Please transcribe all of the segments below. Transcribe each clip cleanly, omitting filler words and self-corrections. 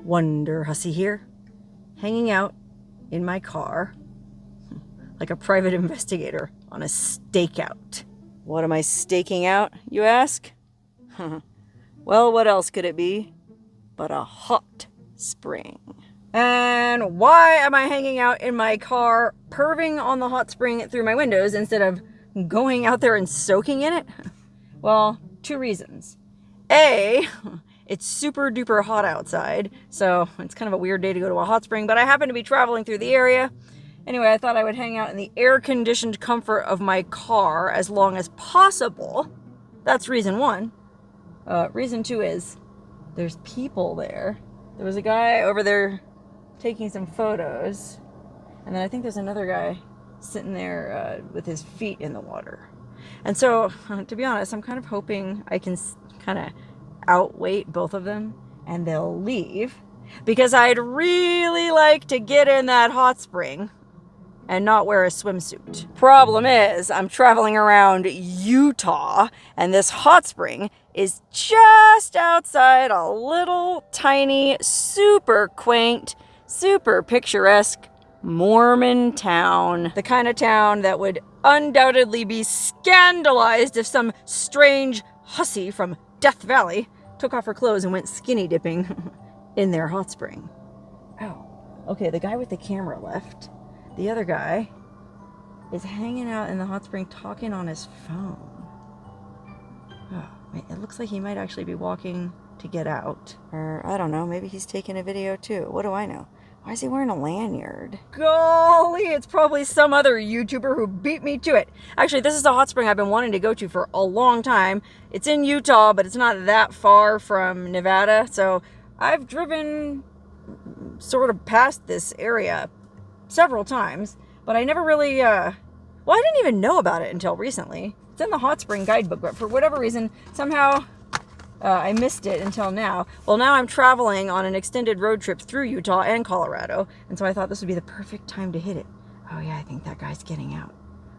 Wonderhussy here, hanging out in my car like a private investigator on a stakeout. What am I staking out, you ask? Well, what else could it be but a hot spring? And why am I hanging out in my car, perving on the hot spring through my windows instead of going out there and soaking in it? Well, two reasons. A, it's super duper hot outside, so it's kind of a weird day to go to a hot spring, but I happen to be traveling through the area. Anyway, I thought I would hang out in the air-conditioned comfort of my car as long as possible. That's reason one. Reason two is there's people there. There was a guy over there taking some photos, and then I think there's another guy sitting there with his feet in the water. And so, to be honest, I'm kind of hoping I can kind of outweight both of them and they'll leave, because I'd really like to get in that hot spring and not wear a swimsuit. Problem is, I'm traveling around Utah, and this hot spring is just outside a little tiny, super quaint, super picturesque Mormon town. The kind of town that would undoubtedly be scandalized if some strange hussy from Death Valley took off her clothes and went skinny dipping in their hot spring. Oh, okay, the guy with the camera left. The other guy is hanging out in the hot spring talking on his phone. Oh, it looks like he might actually be walking to get out. Or, I don't know, maybe he's taking a video too. What do I know? Why is he wearing a lanyard? Golly, it's probably some other YouTuber who beat me to it. Actually, this is a hot spring I've been wanting to go to for a long time. It's in Utah, but it's not that far from Nevada. So I've driven sort of past this area several times, but I never really, well, I didn't even know about it until recently. It's in the hot spring guidebook, but for whatever reason, somehow I missed it until now. Well, now I'm traveling on an extended road trip through Utah and Colorado, and so I thought this would be the perfect time to hit it. Oh yeah, I think that guy's getting out.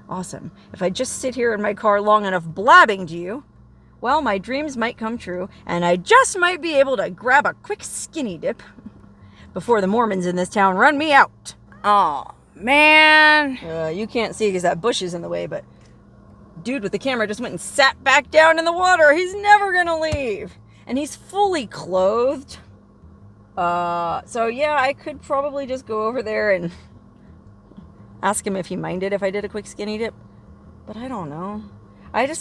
Awesome. If I just sit here in my car long enough blabbing to you, well, my dreams might come true, and I just might be able to grab a quick skinny dip before the Mormons in this town run me out. Oh, man. You can't see because that bush is in the way, but dude with the camera just went and sat back down in the water. He's never gonna leave. And he's fully clothed. So yeah, I could probably just go over there and ask him if he minded if I did a quick skinny dip. But I don't know.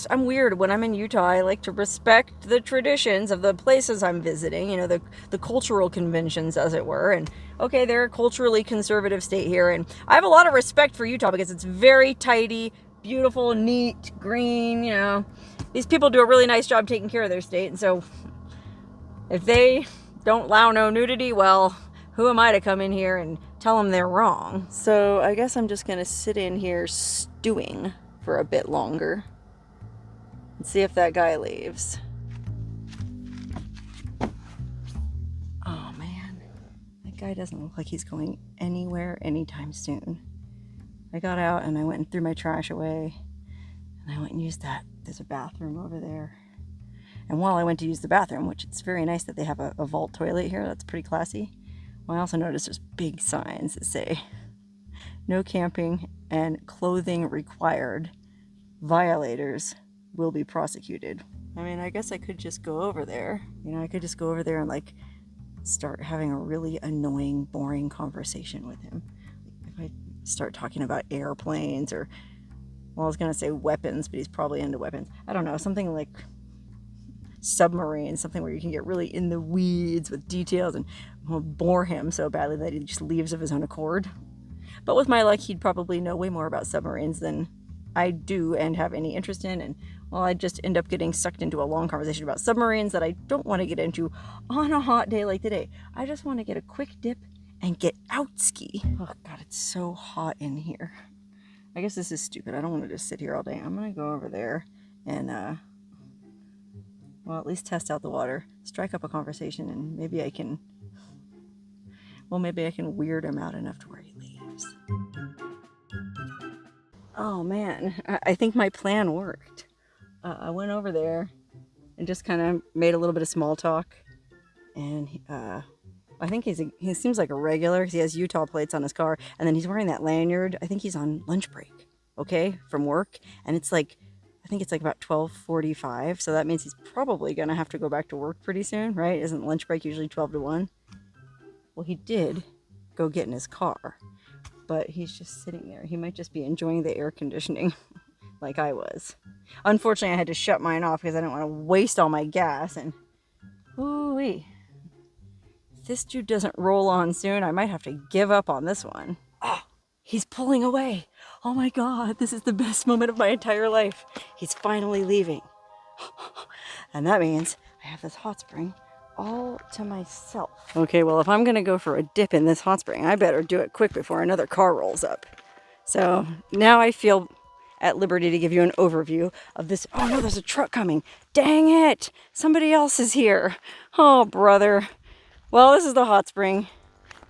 I'm weird. When I'm in Utah, I like to respect the traditions of the places I'm visiting, you know, the cultural conventions, as it were. And okay, they're a culturally conservative state here, and I have a lot of respect for Utah because it's very tidy, beautiful, neat, green, you know. These people do a really nice job taking care of their state, and so if they don't allow no nudity, well, who am I to come in here and tell them they're wrong? So I guess I'm just going to sit in here stewing for a bit longer and see if that guy leaves. Oh man, that guy doesn't look like he's going anywhere anytime soon. I got out and I went and threw my trash away, and I went and used that. There's a bathroom over there. And while I went to use the bathroom, which it's very nice that they have a vault toilet here, that's pretty classy. Well, I also noticed there's big signs that say no camping and clothing required. Violators will be prosecuted. I mean, I guess I could just go over there. You know, I could just go over there and like start having a really annoying, boring conversation with him. If I start talking about airplanes or, well, I was gonna say weapons, but he's probably into weapons. I don't know, something like submarines, something where you can get really in the weeds with details and bore him so badly that he just leaves of his own accord. But with my luck, he'd probably know way more about submarines than I do and have any interest in, and well, I'd just end up getting sucked into a long conversation about submarines that I don't want to get into on a hot day like today. I just want to get a quick dip and get out ski. Oh God, it's so hot in here. I guess this is stupid. I don't want to just sit here all day. I'm going to go over there and, well, at least test out the water, strike up a conversation, and maybe I can weird him out enough to where he leaves. Oh man, I think my plan worked. I went over there and just kind of made a little bit of small talk, and I think he seems like a regular because he has Utah plates on his car, and then he's wearing that lanyard. I think he's on lunch break, okay, from work, and it's like, I think it's like about 12:45, so that means he's probably gonna have to go back to work pretty soon, right? Isn't lunch break usually 12 to 1? Well, he did go get in his car, but he's just sitting there. He might just be enjoying the air conditioning like I was. Unfortunately, I had to shut mine off because I didn't want to waste all my gas, and ooh-wee. If this dude doesn't roll on soon, I might have to give up on this one. Oh, he's pulling away. Oh my God, this is the best moment of my entire life. He's finally leaving. And that means I have this hot spring all to myself. Okay, well, if I'm gonna go for a dip in this hot spring, I better do it quick before another car rolls up. So now I feel at liberty to give you an overview of this. Oh no, there's a truck coming. Dang it, somebody else is here. Oh, brother. Well, this is the hot spring.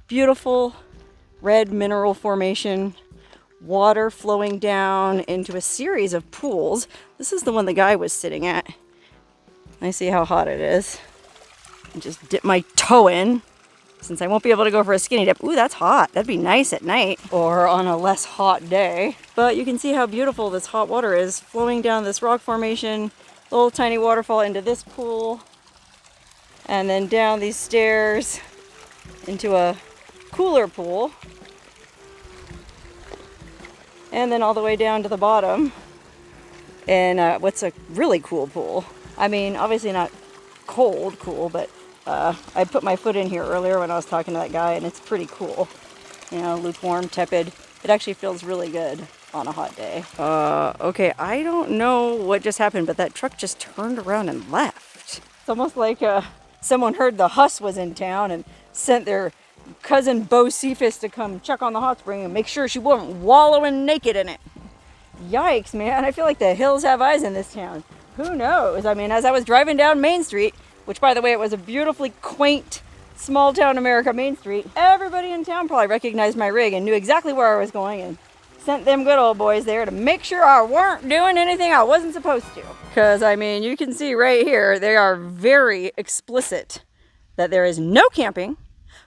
Beautiful red mineral formation, water flowing down into a series of pools. This is the one the guy was sitting at. I see how hot it is. I just dip my toe in since I won't be able to go for a skinny dip. Ooh, that's hot. That'd be nice at night or on a less hot day. But you can see how beautiful this hot water is flowing down this rock formation, little tiny waterfall into this pool, and then down these stairs into a cooler pool, and then all the way down to the bottom in what's a really cool pool. I mean, obviously not cold cool, but I put my foot in here earlier when I was talking to that guy, and it's pretty cool. You know, lukewarm, tepid. It actually feels really good on a hot day. Okay, I don't know what just happened, but that truck just turned around and left. It's almost like someone heard the Huss was in town and sent their cousin Bo Cephas to come check on the hot spring and make sure she wasn't wallowing naked in it. Yikes, man. I feel like the hills have eyes in this town. Who knows? I mean, as I was driving down Main Street, which, by the way, it was a beautifully quaint, small-town America Main Street, everybody in town probably recognized my rig and knew exactly where I was going and sent them good old boys there to make sure I weren't doing anything I wasn't supposed to. Because, I mean, you can see right here, they are very explicit that there is no camping,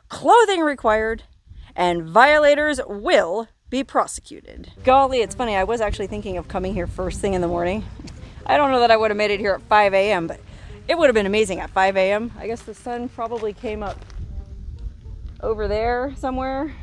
clothing required, and violators will be prosecuted. Golly, it's funny, I was actually thinking of coming here first thing in the morning. I don't know that I would have made it here at 5 a.m., but it would have been amazing at 5 a.m. I guess the sun probably came up over there somewhere.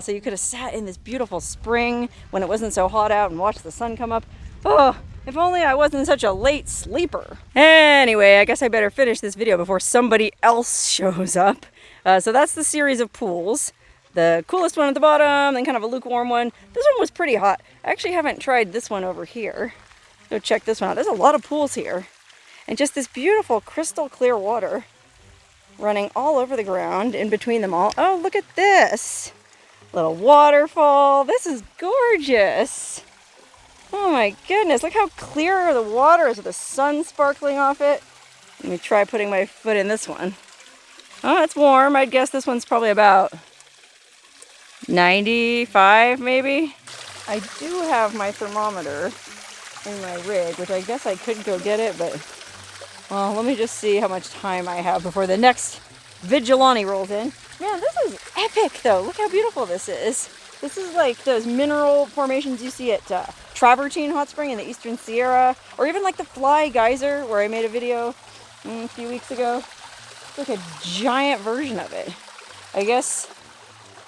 So you could have sat in this beautiful spring when it wasn't so hot out and watched the sun come up. Oh, if only I wasn't such a late sleeper. Anyway, I guess I better finish this video before somebody else shows up. So that's the series of pools. The coolest one at the bottom, then kind of a lukewarm one. This one was pretty hot. I actually haven't tried this one over here. Go check this one out. There's a lot of pools here. And just this beautiful crystal clear water running all over the ground in between them all. Oh, look at this. Little waterfall. This is gorgeous. Oh my goodness, look how clear the water is with the sun sparkling off it. Let me try putting my foot in this one. Oh, it's warm. I'd guess this one's probably about 95 maybe. I do have my thermometer in my rig, which I guess I could go get it, but well, let me just see how much time I have before the next vigilante rolls in. Man, this is epic though. Look how beautiful this is. This is like those mineral formations you see at Travertine Hot Spring in the Eastern Sierra, or even like the Fly Geyser where I made a video a few weeks ago. It's like a giant version of it. I guess,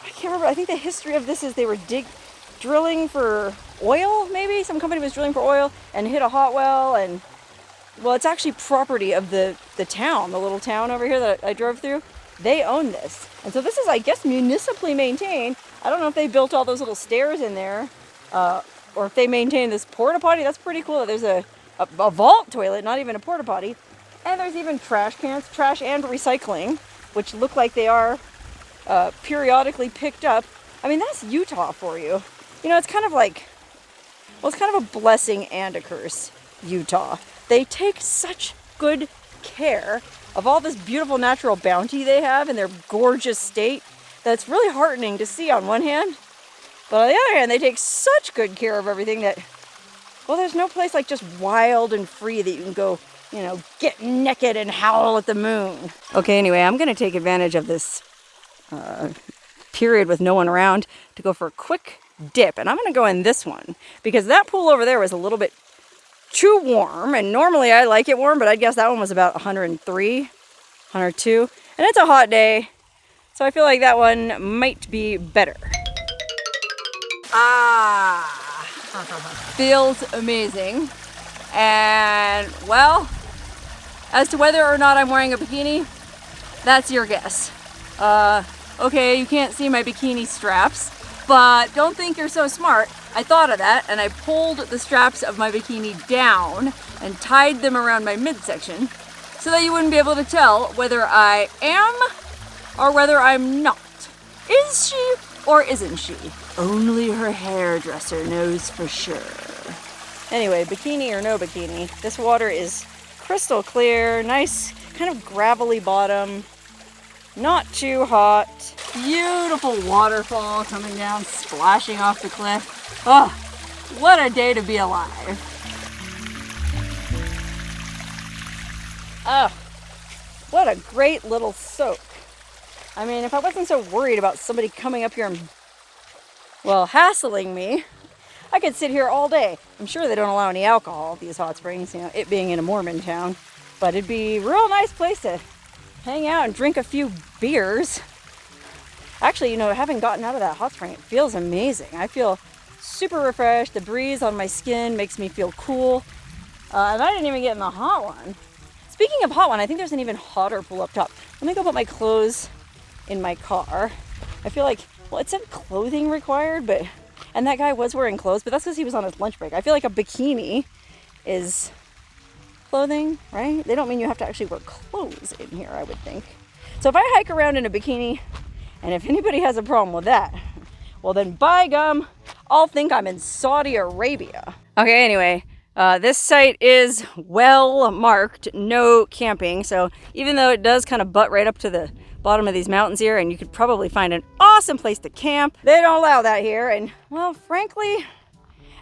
I can't remember, I think the history of this is they were drilling for oil, maybe? Some company was drilling for oil and hit a hot well, and well, it's actually property of the town, the little town over here that I drove through. They own this. And so this is, I guess, municipally maintained. I don't know if they built all those little stairs in there, or if they maintain this porta potty. That's pretty cool. There's a vault toilet, not even a porta potty. And there's even trash cans, trash and recycling, which look like they are periodically picked up. I mean, that's Utah for you. You know, it's kind of like, well, it's kind of a blessing and a curse, Utah. They take such good care of all this beautiful natural bounty they have in their gorgeous state that's really heartening to see on one hand. But on the other hand, they take such good care of everything that, well, there's no place like just wild and free that you can go you know, get naked and howl at the moon. Okay, anyway, I'm gonna take advantage of this period with no one around to go for a quick dip. And I'm gonna go in this one because that pool over there was a little bit too warm. And normally I like it warm, but I guess that one was about 103, 102. And it's a hot day. So I feel like that one might be better. Feels amazing. And well, as to whether or not I'm wearing a bikini, that's your guess. Okay, you can't see my bikini straps, but don't think you're so smart. I thought of that and I pulled the straps of my bikini down and tied them around my midsection so that you wouldn't be able to tell whether I am or whether I'm not. Is she or isn't she? Only her hairdresser knows for sure. Anyway, bikini or no bikini, this water is crystal clear, nice kind of gravelly bottom, not too hot. Beautiful waterfall coming down, splashing off the cliff. Oh, what a day to be alive. Oh, what a great little soak. I mean, if I wasn't so worried about somebody coming up here and, well, hassling me, I could sit here all day. I'm sure they don't allow any alcohol at these hot springs, you know, it being in a Mormon town. But it'd be a real nice place to hang out and drink a few beers. Actually, you know, having gotten out of that hot spring, it feels amazing. I feel super refreshed. The breeze on my skin makes me feel cool. And I didn't even get in the hot one. Speaking of hot one, I think there's an even hotter pool up top. Let me go put my clothes in my car. I feel like, well, it said clothing required, but, and that guy was wearing clothes, but that's because he was on his lunch break. I feel like a bikini is clothing, right? They don't mean you have to actually wear clothes in here, I would think. So if I hike around in a bikini, and if anybody has a problem with that, well then by gum, I'll think I'm in Saudi Arabia. Okay, anyway, this site is well marked, no camping. So even though it does kind of butt right up to the bottom of these mountains here, and you could probably find an awesome place to camp, they don't allow that here. And well, frankly,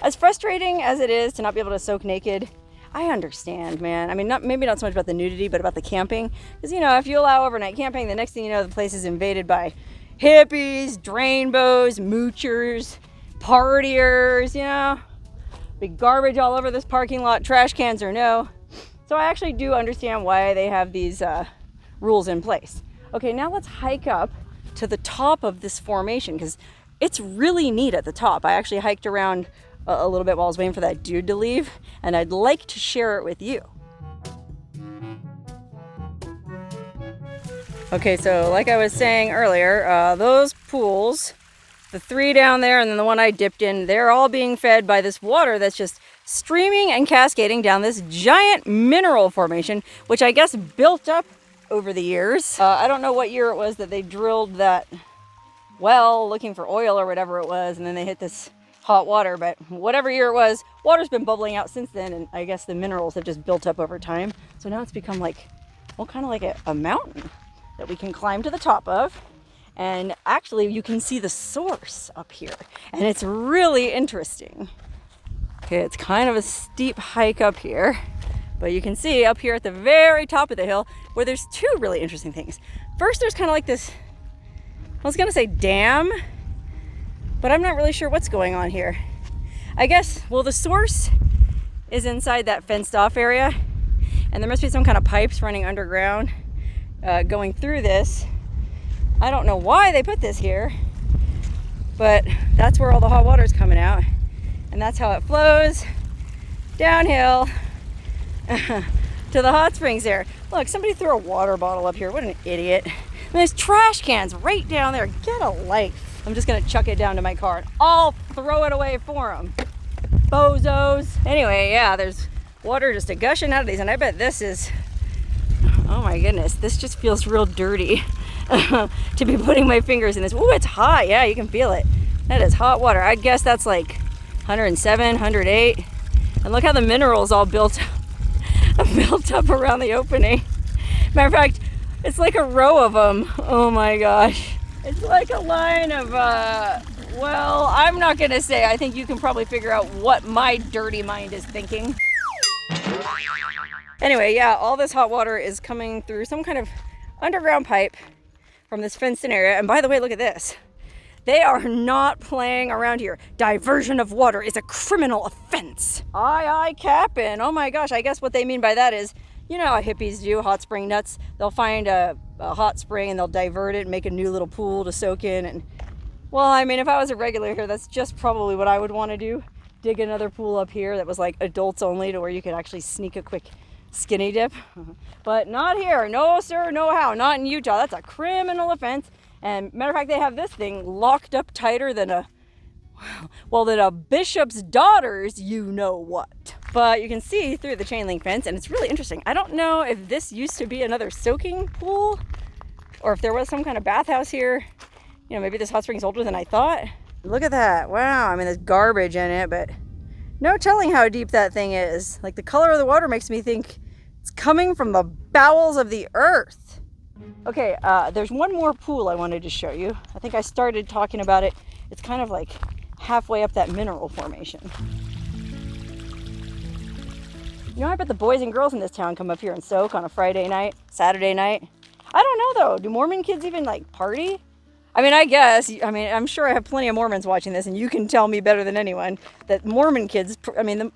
as frustrating as it is to not be able to soak naked, I understand, man. I mean, maybe not so much about the nudity, but about the camping. Because, you know, if you allow overnight camping, the next thing you know, the place is invaded by hippies, drainbows, moochers, partiers, you know. Big garbage all over this parking lot, trash cans or no. So I actually do understand why they have these rules in place. Okay, now let's hike up to the top of this formation because it's really neat at the top. I actually hiked around a little bit while I was waiting for that dude to leave, and I'd like to share it with you. Okay, so like I was saying earlier, those pools, the three down there and then the one I dipped in, they're all being fed by this water that's just streaming and cascading down this giant mineral formation, which I guess built up over the years. I don't know what year it was that they drilled that well looking for oil or whatever it was, and then they hit this hot water, but whatever year it was, water's been bubbling out since then, and I guess the minerals have just built up over time. So now it's become like, well, kind of like a mountain that we can climb to the top of. And actually you can see the source up here, and it's really interesting. Okay, it's kind of a steep hike up here, but you can see up here at the very top of the hill where there's two really interesting things. First, there's kind of like this, I was gonna say dam, but I'm not really sure what's going on here. I guess, well, the source is inside that fenced off area, and there must be some kind of pipes running underground going through this. I don't know why they put this here, but that's where all the hot water is coming out, and that's how it flows downhill to the hot springs there. Look, somebody threw a water bottle up here. What an idiot. And there's trash cans right down there. Get a life. I'm just gonna chuck it down to my car and I'll throw it away for them. Bozos. Anyway, yeah, there's water just gushing out of these, and I bet this is, oh my goodness, this just feels real dirty to be putting my fingers in this. Ooh, it's hot. Yeah, you can feel it. That is hot water. I'd guess that's like 107, 108. And look how the minerals all built up around the opening. Matter of fact, it's like a row of them. Oh my gosh. It's like a line of, well, I'm not gonna say. I think you can probably figure out what my dirty mind is thinking. Anyway, yeah, all this hot water is coming through some kind of underground pipe from this fenced-in area. And by the way, look at this. They are not playing around here. Diversion of water is a criminal offense. Aye, aye, Captain. Oh my gosh, I guess what they mean by that is, you know how hippies do, hot spring nuts. They'll find a hot spring and they'll divert it and make a new little pool to soak in. And well, I mean, if I was a regular here, that's just probably what I would want to do. Dig another pool up here that was like adults only, to where you could actually sneak a quick skinny dip. But not here. No sir, no how. Not in Utah. That's a criminal offense. And matter of fact, they have this thing locked up tighter than than a bishop's daughter's you know what. But you can see through the chain link fence, and it's really interesting. I don't know if this used to be another soaking pool, or if there was some kind of bathhouse here. You know, maybe this hot spring's older than I thought. Look at that. Wow, I mean, there's garbage in it, but no telling how deep that thing is. Like, the color of the water makes me think it's coming from the bowels of the earth. Okay, there's one more pool I wanted to show you. I think I started talking about it. It's kind of like halfway up that mineral formation. You know, I bet the boys and girls in this town come up here and soak on a Friday night, Saturday night. I don't know though. Do Mormon kids even like party? I mean, I guess. I mean, I'm sure I have plenty of Mormons watching this, and you can tell me better than anyone that Mormon kids, I mean,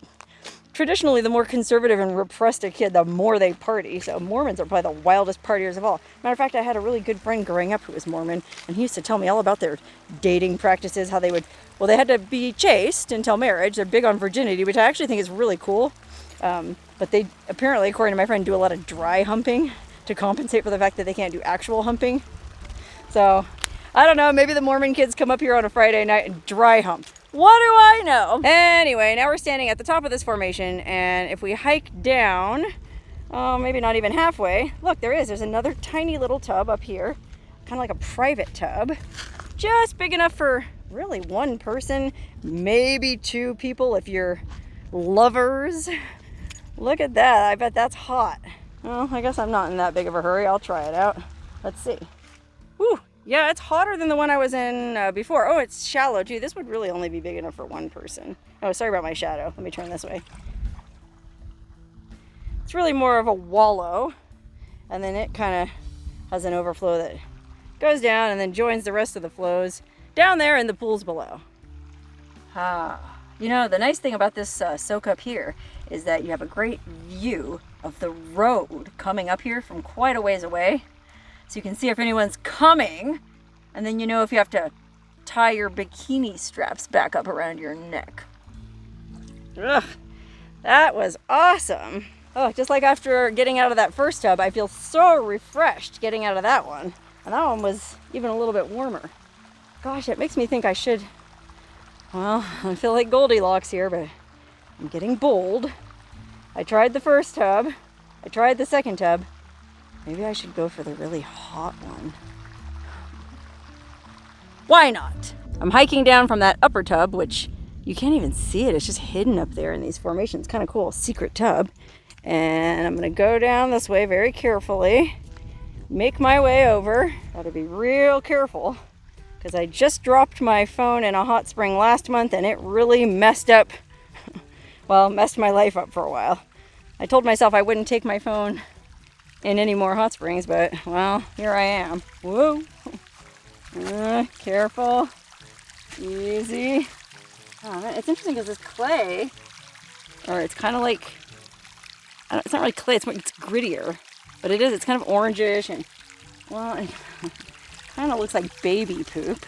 traditionally, the more conservative and repressed a kid, the more they party. So Mormons are probably the wildest partiers of all. Matter of fact, I had a really good friend growing up who was Mormon, and he used to tell me all about their dating practices, how they would, well, they had to be chaste until marriage. They're big on virginity, which I actually think is really cool. But they apparently, according to my friend, do a lot of dry humping to compensate for the fact that they can't do actual humping. So I don't know, maybe the Mormon kids come up here on a Friday night and dry hump. What do I know? Anyway, now we're standing at the top of this formation, and if we hike down, maybe not even halfway, look, there's another tiny little tub up here, kind of like a private tub, just big enough for really one person, maybe two people if you're lovers. Look at that. I bet that's hot. Well, I guess I'm not in that big of a hurry. I'll try it out. Let's see. Whew. Yeah, it's hotter than the one I was in before. Oh, it's shallow too. This would really only be big enough for one person. Oh, sorry about my shadow. Let me turn this way. It's really more of a wallow, and then it kind of has an overflow that goes down and then joins the rest of the flows down there in the pools below. You know, the nice thing about this soak up here is that you have a great view of the road coming up here from quite a ways away. So you can see if anyone's coming, and then you know if you have to tie your bikini straps back up around your neck. Ugh, that was awesome. Oh, just like after getting out of that first tub, I feel so refreshed getting out of that one. And that one was even a little bit warmer. Gosh, it makes me think I should, well, I feel like Goldilocks here, but I'm getting bold. I tried the first tub. I tried the second tub. Maybe I should go for the really hot one. Why not? I'm hiking down from that upper tub, which you can't even see it. It's just hidden up there in these formations. Kind of cool, secret tub. And I'm gonna go down this way very carefully, make my way over. Gotta be real careful, because I just dropped my phone in a hot spring last month and it really messed up, well, messed my life up for a while. I told myself I wouldn't take my phone in any more hot springs, but well, here I am. Whoa. Careful. Easy. Oh, man, it's interesting because this clay, or it's kind of like, it's not really clay, it's grittier, but it is, it's kind of orangish, and well, it kind of looks like baby poop.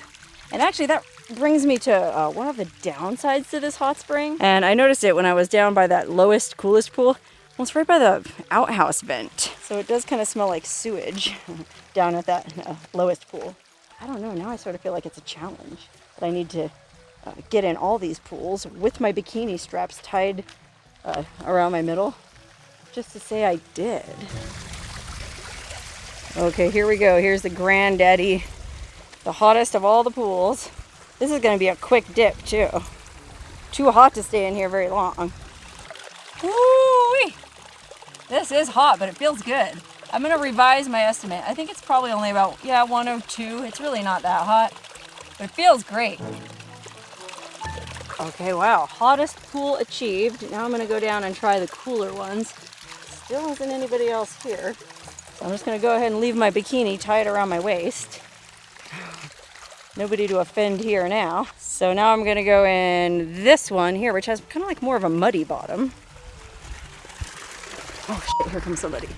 And actually that brings me to one of the downsides to this hot spring. And I noticed it when I was down by that lowest, coolest pool. Well, it's right by the outhouse vent. So it does kind of smell like sewage down at that lowest pool. I don't know, now I sort of feel like it's a challenge. That I need to get in all these pools with my bikini straps tied around my middle. Just to say I did. Okay, here we go. Here's the granddaddy, the hottest of all the pools. This is gonna be a quick dip too. Too hot to stay in here very long. Woo-wee! This is hot, but it feels good. I'm gonna revise my estimate. I think it's probably only about, 102. It's really not that hot, but it feels great. Okay, wow, hottest pool achieved. Now I'm gonna go down and try the cooler ones. Still isn't anybody else here. So I'm just gonna go ahead and leave my bikini tied around my waist. Nobody to offend here now. So now I'm gonna go in this one here, which has kind of like more of a muddy bottom. Oh shit, here comes somebody.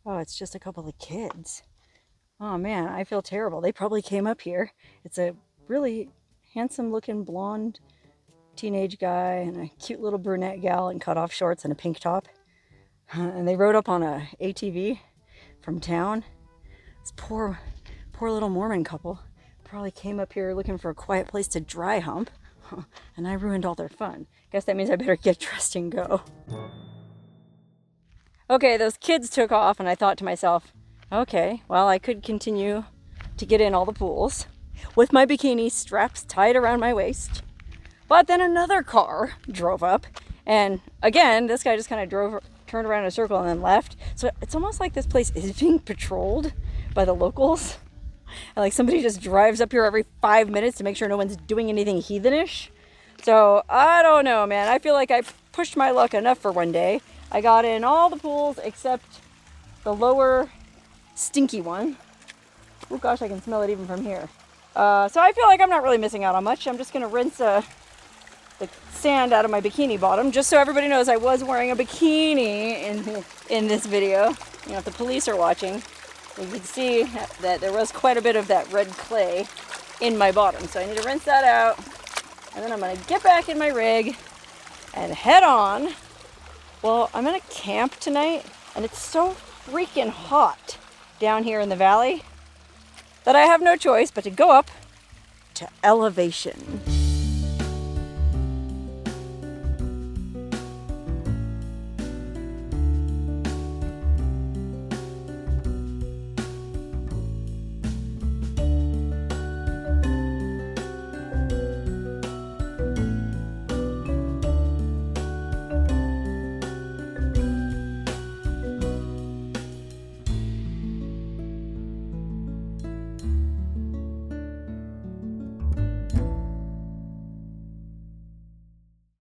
Oh, it's just a couple of kids. Oh man, I feel terrible. They probably came up here. It's a really handsome looking blonde teenage guy and a cute little brunette gal in cutoff shorts and a pink top. And they rode up on a ATV from town. This poor little Mormon couple probably came up here looking for a quiet place to dry hump. And I ruined all their fun. Guess that means I better get dressed and go. Okay, those kids took off and I thought to myself, okay, well, I could continue to get in all the pools with my bikini straps tied around my waist. But then another car drove up, and again, this guy just kind of turned around in a circle and then left. So it's almost like this place is being patrolled by the locals. And like somebody just drives up here every 5 minutes to make sure no one's doing anything heathenish. So I don't know, man. I feel like I pushed my luck enough for one day. I got in all the pools except the lower stinky one. Oh gosh, I can smell it even from here. So I feel like I'm not really missing out on much. I'm just gonna rinse the sand out of my bikini bottom, just so everybody knows I was wearing a bikini in this video. You know, if the police are watching, you can see that there was quite a bit of that red clay in my bottom. So I need to rinse that out, and then I'm gonna get back in my rig and head on. Well, I'm gonna camp tonight, and it's so freaking hot down here in the valley that I have no choice but to go up to elevation.